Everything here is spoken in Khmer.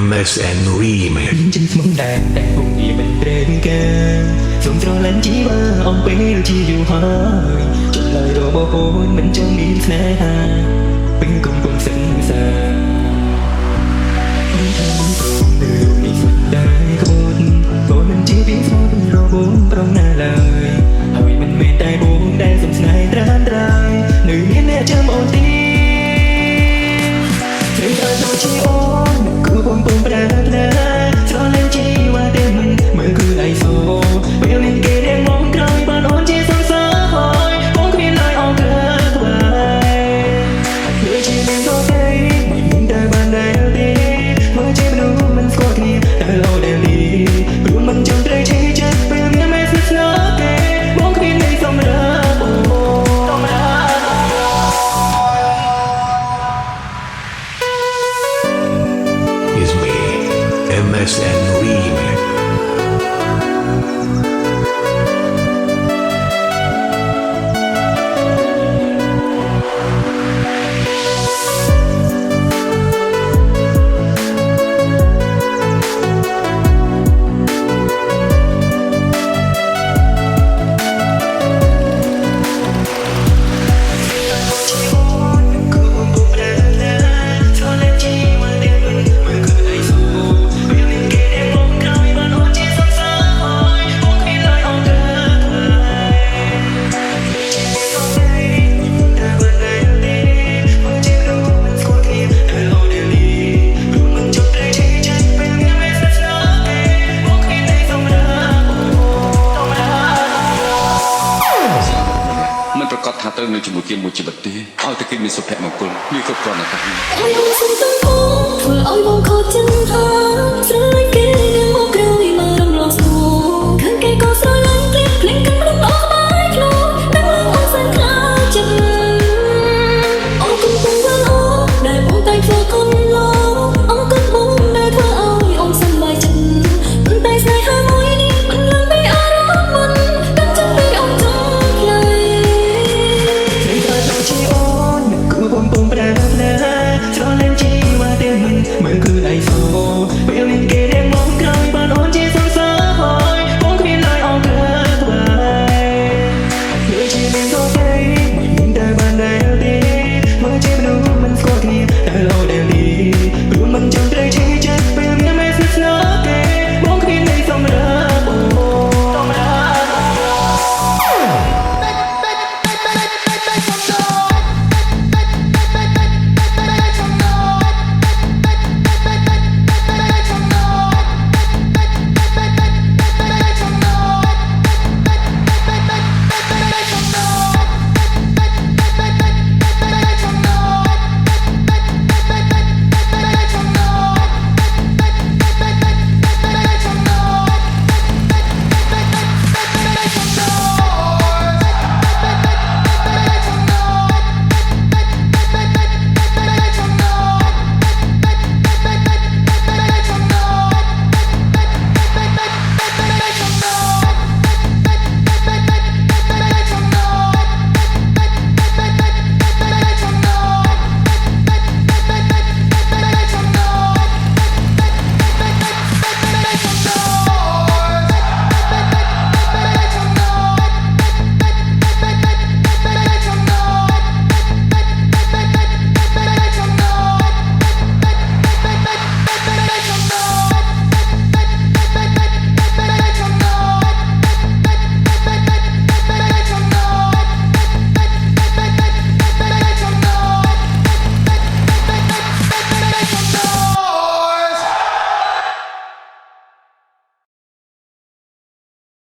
MSN Remix ចិនស្មងដែរតែពុំវាមិនត្រេកកាសូមត្រឡប់ជីវាអំពេលជាយូរហើយចុះឡើយរបស់អូនមិនចង់មានស្នេហាពេលកំពុងសង្សារអូនថាមិនព្រមនៅលោកនេះស្ដាយក្បួនអូនមិនជាពីស្មោះរបស់ប្រងណាឡើយហើយមិនមែនតែបងដែលសំស្នេហ៍ត្រានត្រាយនៅមានអ្នកចាំអូនទីពេលតែទៅជាអូនគឺបងពុំប្រាថ្នាស្រលាញ់ជីវ៉ាទេមើលគឺឯសូពេលនេះគេរៀងមកក្រោយបានអូនជាសង្សារហើយបងគ្មានឡើយអងក្រើក្បែរមើលជាមានទៅទេមិនមានតែបានដែលទេមើលជាមនុស្សមិនស្គាល់គ្នាតែលោដែលនេះព្រោះមិនចង់ត្រូវឈឺចិត្តពេលមានមិនស្គាល់ទេបងគ្មាននៃសម្រាប់អូសម្រាប់ is me MSN Remixมันประกอบថាត្រូវនៅជាមួយជាមួយជីវិតទេឲ្យតែគេមានសុភមង្គលវាគ្រប់គ្រាន់តែ ឲ្យបងសុំទៅបងធ្វើឲ្យបងខកចិត្តហើយស្រឡាញ់គេ